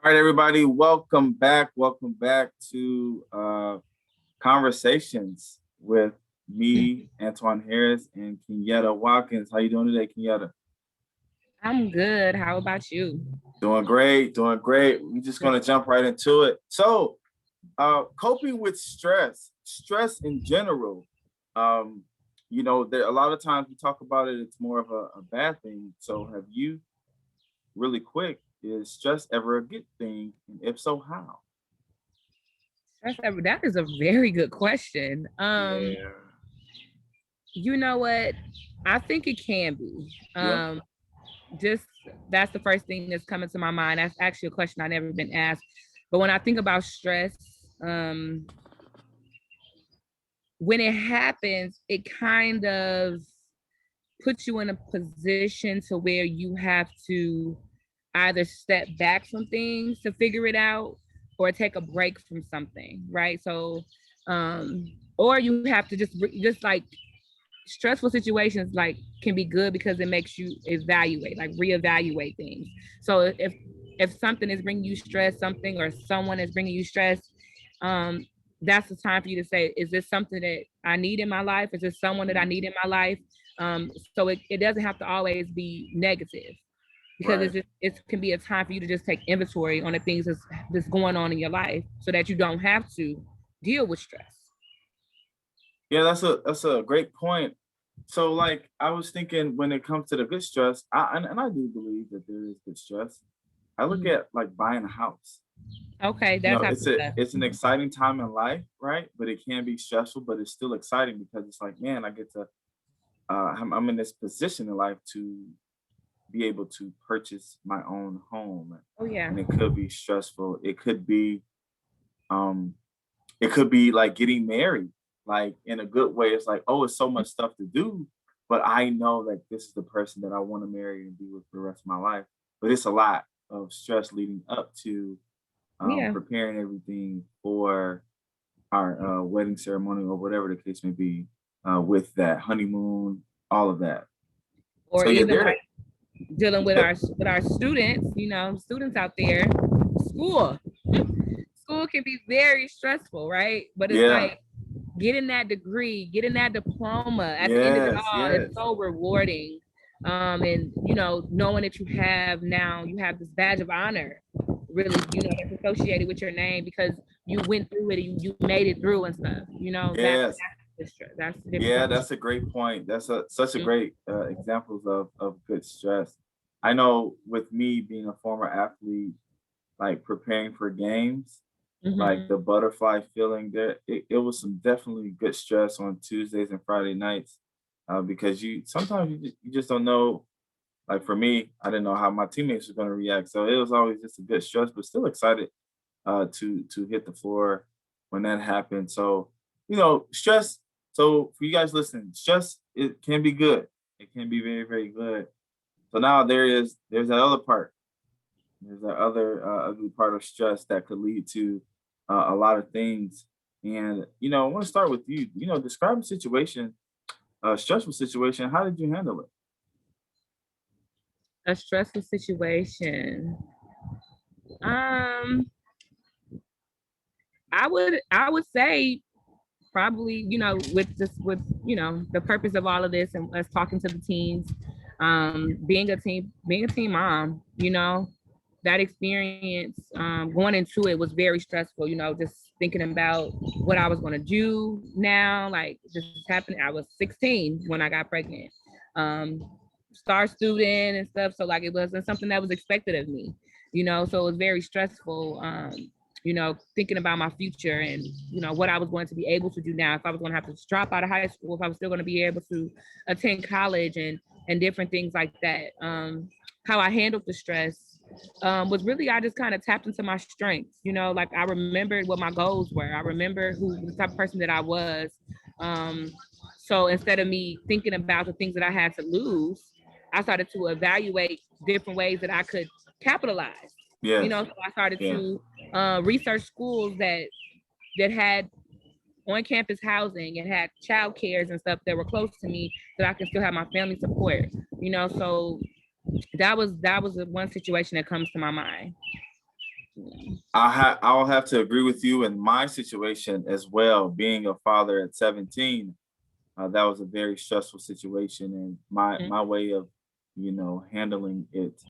All right, everybody, welcome back. Welcome back to Conversations with me, Antoine Harris, and Kenyatta Watkins. How you doing today, Kenyatta? I'm good. How about you? Doing great, doing great. We're just gonna jump right into it. So, coping with stress in general. Um, there a lot of times we talk about it, it's more of a bad thing. So have you really quick, is stress ever a good thing? And if so, how? That is a very good question. Yeah. You know what? I think it can be. Yeah. Just that's the first thing that's coming to my mind. That's actually a question I've never been asked. But when I think about stress, when it happens, it kind of puts you in a position to where you have to either step back from things to figure it out or take a break from something, right? So or you have to just like stressful situations like can be good because it makes you evaluate, like reevaluate things. So if something is bringing you stress, something or someone is bringing you stress, um that's the time for you to say, is this something that I need in my life? Is this someone that I need in my life? So it doesn't have to always be negative, because Right. it can be a time for you to just take inventory on the things that's going on in your life so that you don't have to deal with stress. Yeah, that's a great point. So, like, I was thinking when it comes to the good stress, and I do believe that there is good stress. I look Mhm. at like buying a house. Okay, You that know, type it's of a stuff. it's an exciting time in life, right? But it can be stressful, but it's still exciting because it's like, man, I get to I'm in this position in life to be able to purchase my own home, Oh yeah. and it could be stressful. Um it could be like getting married, like in a good way. It's like, oh, it's so much stuff to do, but I know that this is the person that I want to marry and be with for the rest of my life. But it's a lot of stress leading up to Yeah. preparing everything for our wedding ceremony or whatever the case may be, with that honeymoon, all of that. Or So yeah, even there. like dealing with Yeah, our students, students out there, school. School can be very stressful, right? But it's yeah, like getting that degree, getting that diploma at the end of it yes, all, it's yes, so rewarding. And knowing that you have this badge of honor, really, that's associated with your name because you went through it and you made it through and stuff. yes. That's the difference Yeah, from that's a great point. That's such a stress. great examples of good stress. I know with me being a former athlete, like preparing for games, like Mm-hmm. the butterfly feeling there, it was some definitely good stress on Tuesdays and Friday nights, because you sometimes you just don't know. Like for me, I didn't know how my teammates were going to react, so it was always just a good stress, but still excited to hit the floor when that happened. So, stress. So for you guys listening, stress, it can be good. It can be very, very good. So now there's that other part. There's that other ugly part of stress that could lead to a lot of things. And I want to start with you. Describe a situation, a stressful situation. How did you handle it? A stressful situation. Um, I would say probably, the purpose of all of this and us talking to the teens, being a teen mom, that experience, going into it was very stressful, just thinking about what I was going to do now. Like, this is happening. I was 16 when I got pregnant. um Star student and stuff, so like it wasn't something that was expected of me, so it was very stressful. Thinking about my future and what I was going to be able to do now, if I was going to have to drop out of high school, if I was still going to be able to attend college and different things like that. How I handled the stress, was really, I just kind of tapped into my strengths. Like, I remembered what my goals were. I remember who the type of person that I was. Um, so instead of me thinking about the things that I had to lose, I started to evaluate different ways that I could capitalize. Yes. So I started Yeah. to research schools that had on campus housing and had child cares and stuff that were close to me, that I can still have my family support. So that was the one situation that comes to my mind. I'll have to agree with you in my situation as well. Being a father at 17, that was a very stressful situation, and Mhm. my way of, handling it.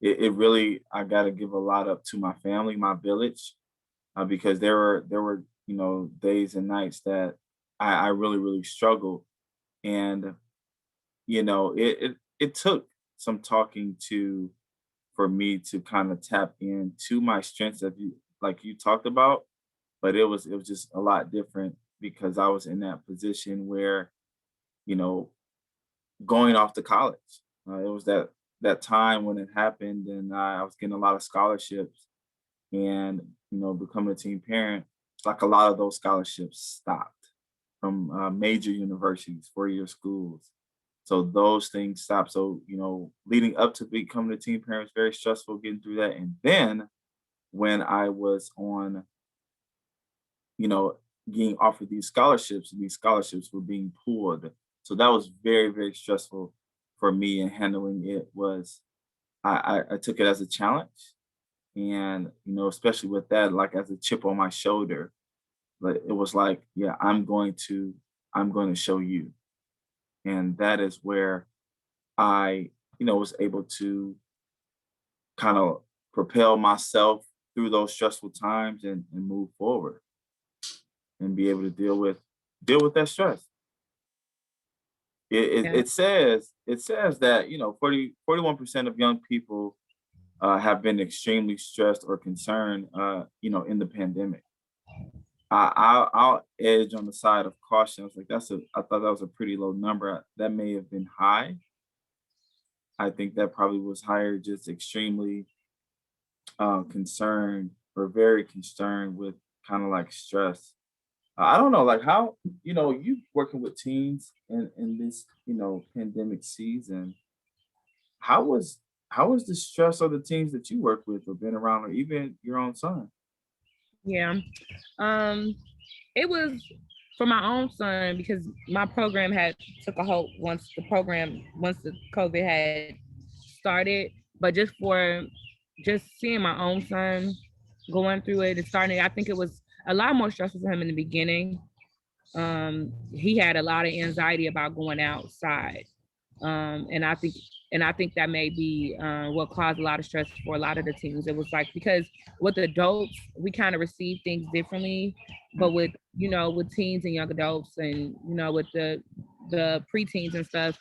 It really, I got to give a lot up to my family, my village, because there were days and nights that I really really struggled, and it took some talking to for me to kind of tap into my strengths that you like you talked about, but it was just a lot different because I was in that position where, you know, going off to college. It was that time when it happened, and I was getting a lot of scholarships, and becoming a teen parent, like a lot of those scholarships stopped from major universities, 4-year schools. So those things stopped. So leading up to becoming a teen parent was very stressful getting through that, and then when I was on, you know, getting offered these scholarships, and these scholarships were being pulled. So that was very, very stressful for me, and handling it was I took it as a challenge. And, especially with that, like as a chip on my shoulder, but it was like, yeah, I'm going to show you. And that is where I, was able to kind of propel myself through those stressful times, and move forward and be able to deal with that stress. Yeah. It says that 41% of young people have been extremely stressed or concerned in the pandemic. I'll edge on the side of caution. I was like, I thought that was a pretty low number. That may have been high. I think that probably was higher, just extremely concerned, or very concerned with kind of like stress. I don't know, like how, you working with teens in this, pandemic season. How was how was the stress of the teens that you work with or been around, or even your own son? Yeah. Um, it was for my own son because my program had took a hold once the COVID had started, but just seeing my own son going through it and starting, I think it was a lot more stressful for him in the beginning. He had a lot of anxiety about going outside, and I think that may be what caused a lot of stress for a lot of the teens. It was like because with adults we kind of receive things differently, but Mm, with teens and young adults, and with the preteens and stuff,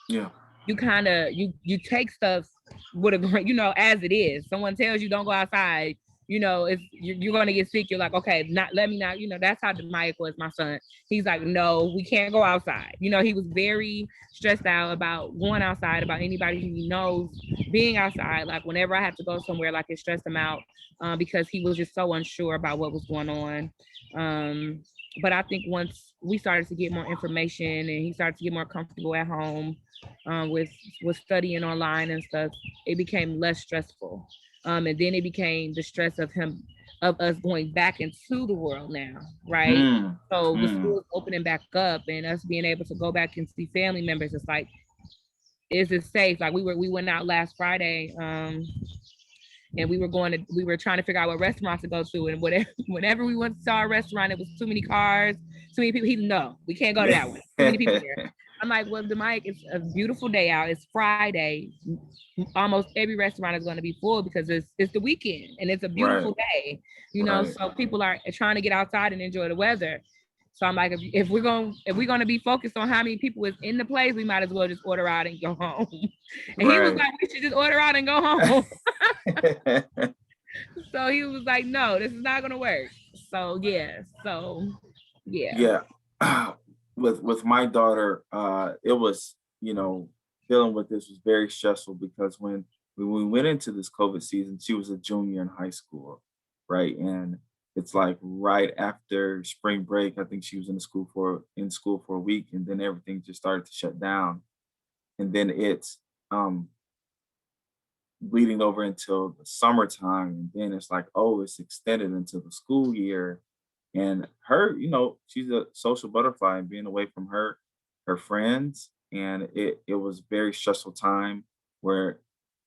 yeah, you kind of you take stuff with a grain, as it is. Someone tells you don't go outside, it's you're going to get sick. You're like, okay, not let me not. That's how Demaic was, my son. He's like, no, we can't go outside. He was very stressed out about going outside, about anybody he knows being outside. Like whenever I had to go somewhere, like it stressed him out because he was just so unsure about what was going on. Um, but I think once we started to get more information and he started to get more comfortable at home, with studying online and stuff, it became less stressful. And then it became the stress of us going back into the world now, right? mm, So with mm, schools opening back up and us being able to go back and see family members, it's like, is it safe? Like we went out last Friday, and we were trying to figure out what restaurants to go to, and whenever we went to our restaurant, it was too many cars, too many people. He no, we can't go to that one. Too many people there. I'm like, well, the Mike, it's a beautiful day out. It's Friday. Almost every restaurant is going to be full because it's the weekend and it's a right, beautiful day, right, So people are trying to get outside and enjoy the weather. So I'm like, if we're gonna be focused on how many people is in the place, we might as well just order out and go home. And he was right. like, we should just order out and go home. So he was like, no, this is not gonna work. So yeah. So yeah. Yeah. With my daughter, it was, dealing with this was very stressful because when we went into this COVID season, she was a junior in high school, right? And it's like right after spring break, I think she was in school for a week, and then everything just started to shut down. And then it's bleeding over until the summertime, and then it's like, oh, it's extended into the school year. And her, she's a social butterfly, and being away from her friends, and it was very stressful time where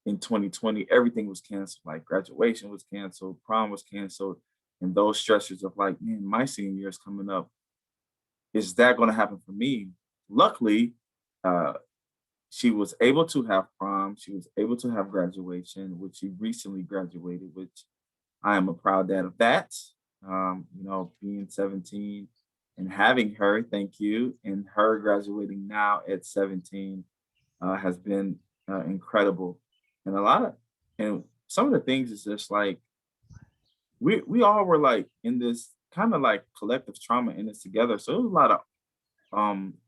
in 2020, everything was canceled. Like graduation was canceled, prom was canceled, and those stressors of like, man, my senior year is coming up. Is that going to happen for me? Luckily, uh, she was able to have prom. She was able to have graduation, which she recently graduated, which I am a proud dad of that. Being 17 and having her, thank you, and her graduating now at 17 has been incredible. And and some of the things is just like we all were like in this kind of like collective trauma in this together. So it was a lot of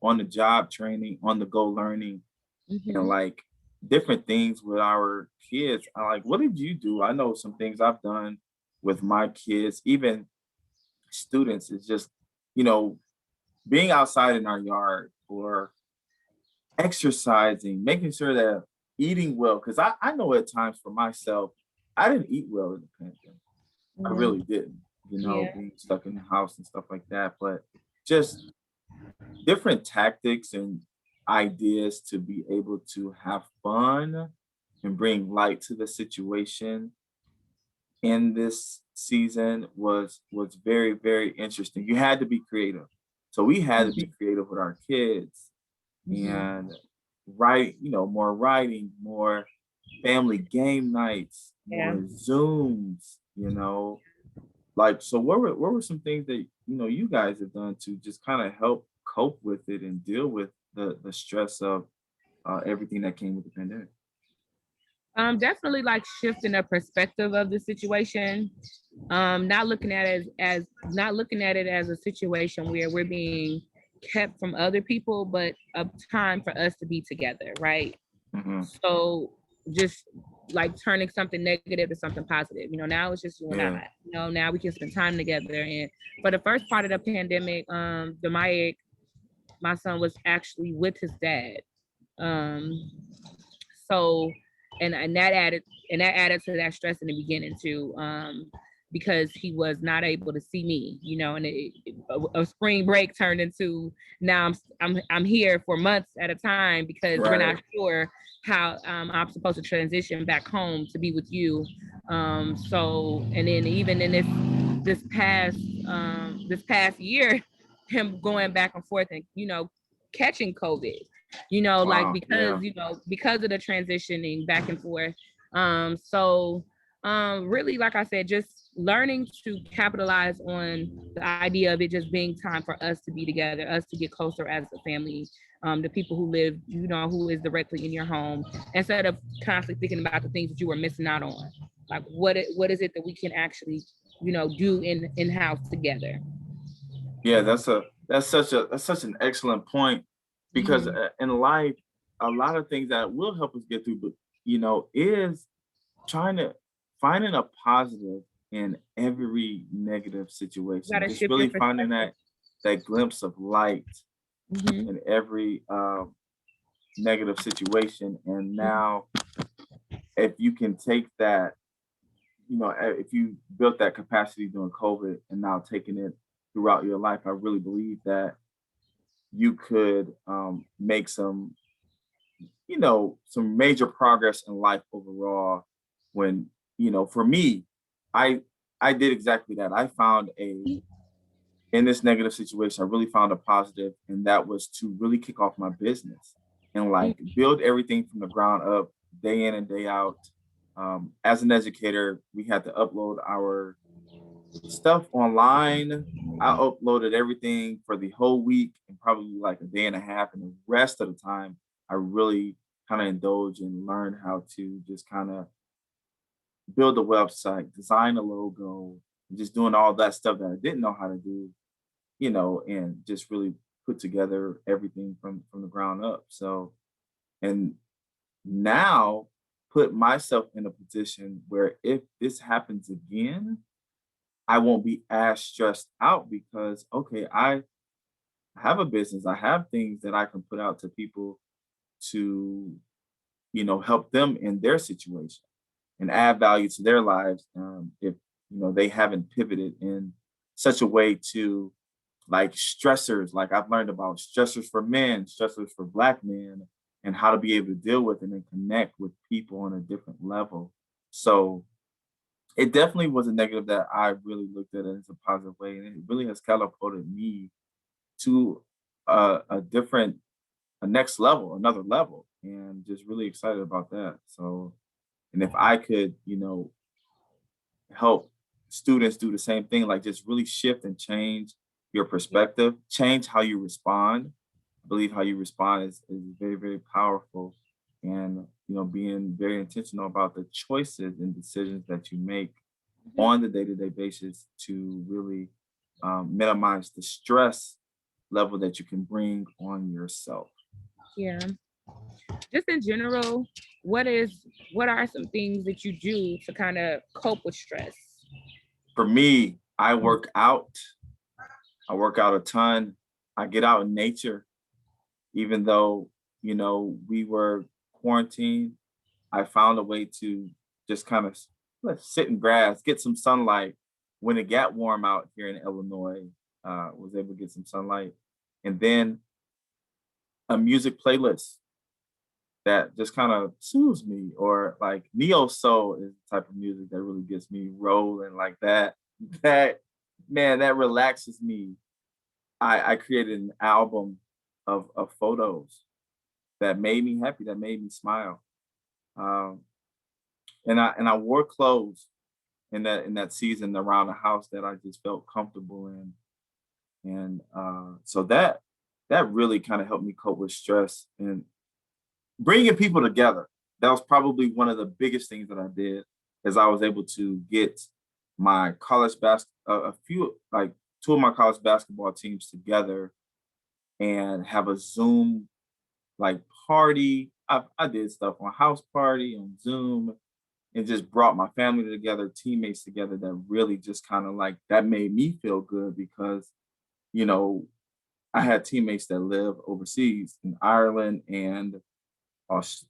on the job training, on the go learning, and Mhm. like different things with our kids. I like, what did you do? I know some things I've done with my kids, even students, is just, you know, being outside in our yard or exercising, making sure that eating well. Cause I know at times for myself, I didn't eat well in the pandemic. I Mhm. really didn't, Yeah. being stuck in the house and stuff like that. But just different tactics and ideas to be able to have fun and bring light to the situation in this season was very, very interesting. You had to be creative. So we had to be Mhm. creative with our kids Mhm. and write, more writing, more family game nights, Yeah. more Zooms, like, so what were some things that you guys have done to just kind of help cope with it and deal with the stress of everything that came with the pandemic? Definitely like shifting the perspective of the situation. Not looking at it not looking at it as a situation where we're being kept from other people, but a time for us to be together, right? Hmm. So just like turning something negative to something positive. Now it's just you and Yeah. I. Now we can spend time together. And for the first part of the pandemic, my son was actually with his dad. Um, so and that added to that stress in the beginning too. Because he was not able to see me, and a spring break turned into now I'm here for months at a time because we're Right. not sure how I'm supposed to transition back home to be with you. So and then even in this past year, him going back and forth and catching COVID, like Wow. Yeah. because of the transitioning back and forth. Really, like I said, just learning to capitalize on the idea of it just being time for us to be together, us to get closer as a family. The people who live, who is directly in your home, instead of constantly thinking about the things that you were missing out on. Like what is it that we can actually, do in house together. Yeah, that's such an excellent point because Mm-hmm. in life, a lot of things that will help us get through, but is trying to finding a positive in every negative You situation. gotta Just shift your really finding perspective. that glimpse of light Mm-hmm. in every negative situation. And now, if you can take that, if you built that capacity during COVID and now taking it throughout your life, I really believe that you could make some major progress in life overall. When, for me, I I did exactly that. I found a in this negative situation, I really found a positive, and that was to really kick off my business and like build everything from the ground up, day in and day out. As an educator, we had to upload our stuff online. I uploaded everything for the whole week and probably like a day and a half. And the rest of the time, I really kind of indulge and learn how to just kind of build a website, design a logo, and just doing all that stuff that I didn't know how to do, and just really put together everything from the ground up. So, and now put myself in a position where if this happens again, I won't be as stressed out because okay, I have a business, I have things that I can put out to people to, help them in their situation and add value to their lives. If they haven't pivoted in such a way to like stressors, like I've learned about stressors for men, stressors for black men. and how to be able to deal with it and connect with people on a different level. So it definitely was a negative that I really looked at it as a positive way, and it really has catapulted me to a different, a next level, another level, and just really excited about that. So, and if I could, help students do the same thing, like just really shift and change your perspective, change how you respond. I believe how you respond is very, very powerful. And, being very intentional about the choices and decisions that you make Mhm. on the day-to-day basis to really minimize the stress level that you can bring on yourself. Yeah. Just in general, what are some things that you do to kind of cope with stress? For me, I work out. I work out a ton. I get out in nature, even though, we were quarantined. I found a way to just kind of sit in grass, get some sunlight. When it got warm out here in Illinois, was able to get some sunlight. And then a music playlist that just kind of soothes me, or like neo soul is the type of music that really gets me rolling like that. That man, that relaxes me. I created an album of photos that made me happy, that made me smile. Um, and I wore clothes in that season around the house that I just felt comfortable in, and so that really kind of helped me cope with stress and bringing people together. That was probably one of the biggest things that I did, is I was able to get my a few, like two of my college basketball teams together and have a Zoom like party. I did stuff on House Party on Zoom, and just brought my family together, teammates together, that really just kind of like that made me feel good because, you know, I had teammates that live overseas in Ireland and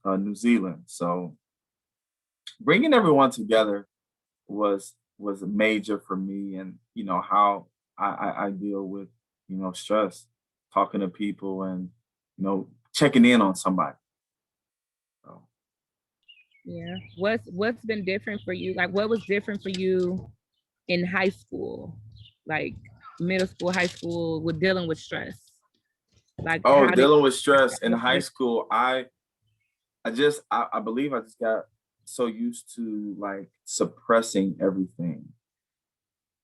New Zealand. So bringing everyone together was a major for me, and how I deal with stress, talking to people, and checking in on somebody. So, Yeah. What's been different for you? Like what was different for you in high school? Like middle school, high school with dealing with stress? Like oh, how did dealing with stress in what was high different? school, I believe I just got so used to like suppressing everything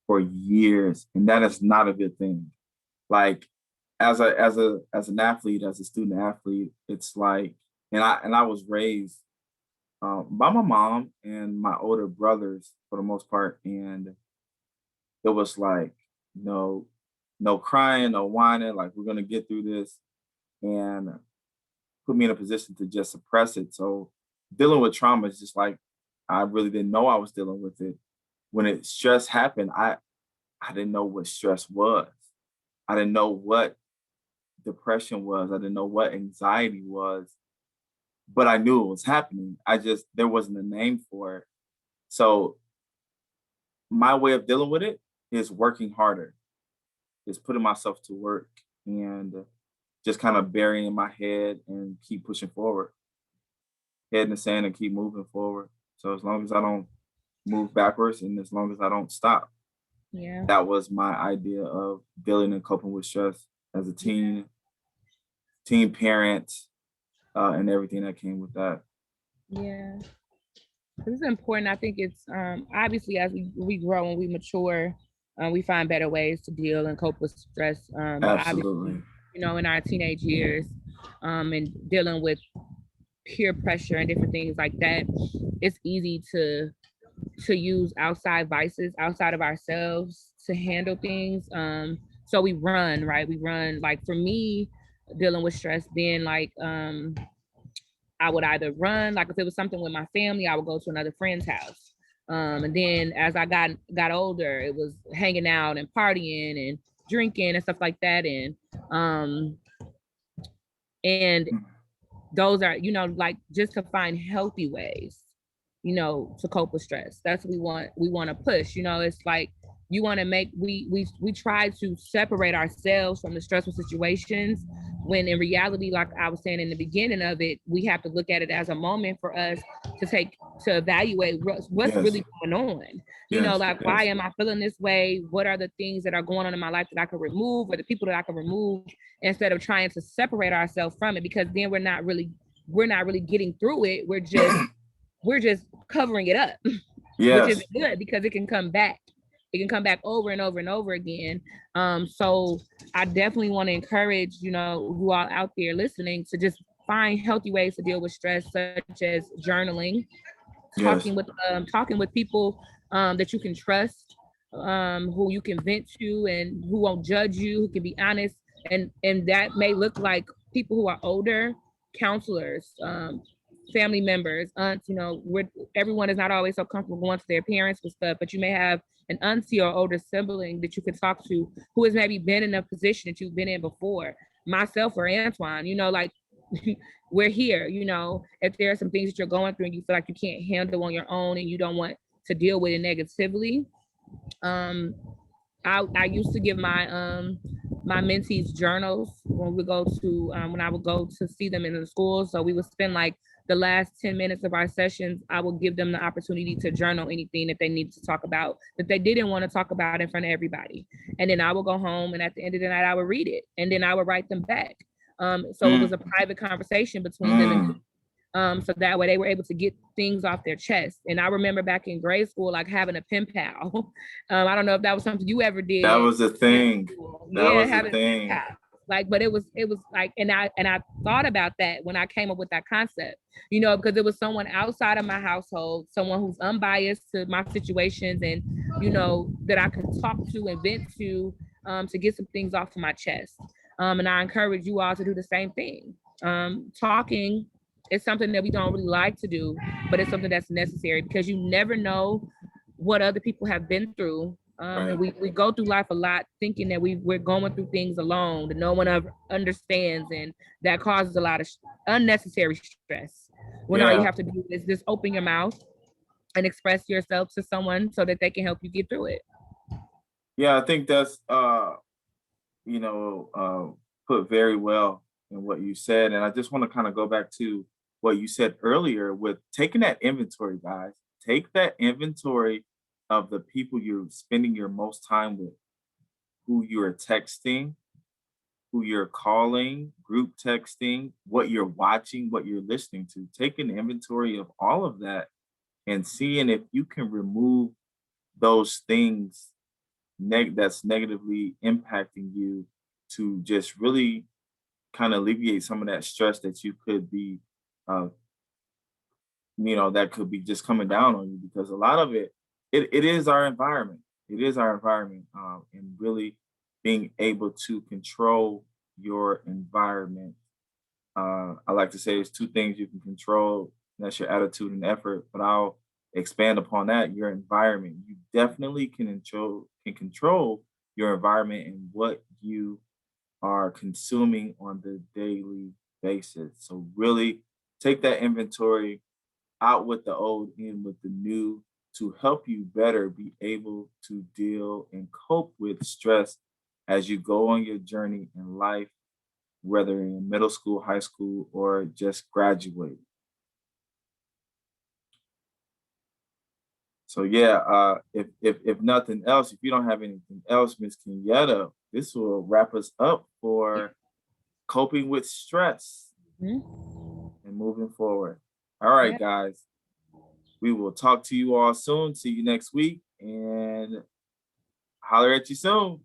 for years, and that is not a good thing. Like as an athlete, as a student athlete, it's like, and I was raised by my mom and my older brothers for the most part, and it was like no no crying, no whining, like we're gonna get through this, and put me in a position to just suppress it. So dealing with trauma is just like I really didn't know I was dealing with it. When it stress happened, I didn't know what stress was. I didn't know what depression was. I didn't know what anxiety was, but I knew it was happening. I just there wasn't a name for it. So my way of dealing with it is working harder, is putting myself to work, and just kind of burying my head and keep pushing forward, head in the sand and keep moving forward. So as long as I don't move backwards, and as long as I don't stop, Yeah. that was my idea of dealing and coping with stress as a teen parent, and everything that came with that. Yeah. This is important. I think it's obviously as we grow and we mature, we find better ways to deal and cope with stress. But obviously, Absolutely. in our teenage years, and dealing with peer pressure and different things like that, it's easy to use outside vices outside of ourselves to handle things. So we run, right? We run. Like for me, dealing with stress, being like I would either run, like if it was something with my family, I would go to another friend's house. And then as I got older, it was hanging out and partying and drinking and stuff like that. Um and those are, like just to find healthy ways, to cope with stress. That's what we want. We want to push. It's like you want to make we try to separate ourselves from the stressful situations, when in reality, like I was saying in the beginning of it, we have to look at it as a moment for us to evaluate what's Yes. really going on. Yes. Like, Yes. why am I feeling this way? What are the things that are going on in my life that I could remove, or the people that I can remove, instead of trying to separate ourselves from it? Because then we're not really getting through it. We're just covering it up, which Yes. isn't good, because it can come back. It can come back over and over and over again. So I definitely want to encourage, you all out there listening, to just find healthy ways to deal with stress, such as journaling, Yes. talking with people that you can trust, who you can vent to, and who won't judge you, who can be honest, and that may look like people who are older, counselors, family members, aunts. Everyone is not always so comfortable going to their parents with stuff, but you may have an auntie or older sibling that you can talk to, who has maybe been in a position that you've been in before. Myself or Antoine, like we're here. If there are some things that you're going through and you feel like you can't handle on your own, and you don't want to deal with it negatively, I used to give my mentees journals when I would go to see them in the school. So we would spend like the last 10 minutes of our sessions. I would give them the opportunity to journal anything that they needed to talk about, that they didn't want to talk about in front of everybody. And then I would go home, and at the end of the night, I would read it, and then I would write them back. So it was a private conversation between them and me. So that way they were able to get things off their chest. And I remember back in grade school, like having a pen pal. I don't know if that was something you ever did. That was a thing. Having a pen pal. Like, but it was like, and I thought about that when I came up with that concept, because it was someone outside of my household, someone who's unbiased to my situations, and that I could talk to and vent to get some things off of my chest. And I encourage you all to do the same thing. Talking is something that we don't really like to do, but it's something that's necessary, because you never know what other people have been through. Right. And we go through life a lot thinking that we're going through things alone, that no one ever understands, and that causes a lot of unnecessary stress. When all you have to do is just open your mouth and express yourself to someone so that they can help you get through it. Yeah, I think that's put very well in what you said. And I just want to kind of go back to what you said earlier with taking that inventory, guys. Take that inventory of the people you're spending your most time with, who you're texting, who you're calling, group texting, what you're watching, what you're listening to. Take an inventory of all of that and seeing if you can remove those things that's negatively impacting you, to just really kind of alleviate some of that stress that you could be, uh, that could be just coming down on you, because a lot of it is our environment. It is our environment, and really being able to control your environment. I like to say there's two things you can control. And that's your attitude and effort. But I'll expand upon that. Your environment. You definitely can control your environment and what you are consuming on the daily basis. So really take that inventory, out with the old, in with the new, to help you better be able to deal and cope with stress as you go on your journey in life, whether in middle school, high school, or just graduate. So yeah, if nothing else, if you don't have anything else, Miss Kenyatta, this will wrap us up for coping with stress and moving forward. All right, guys. We will talk to you all soon. See you next week, and holler at you soon.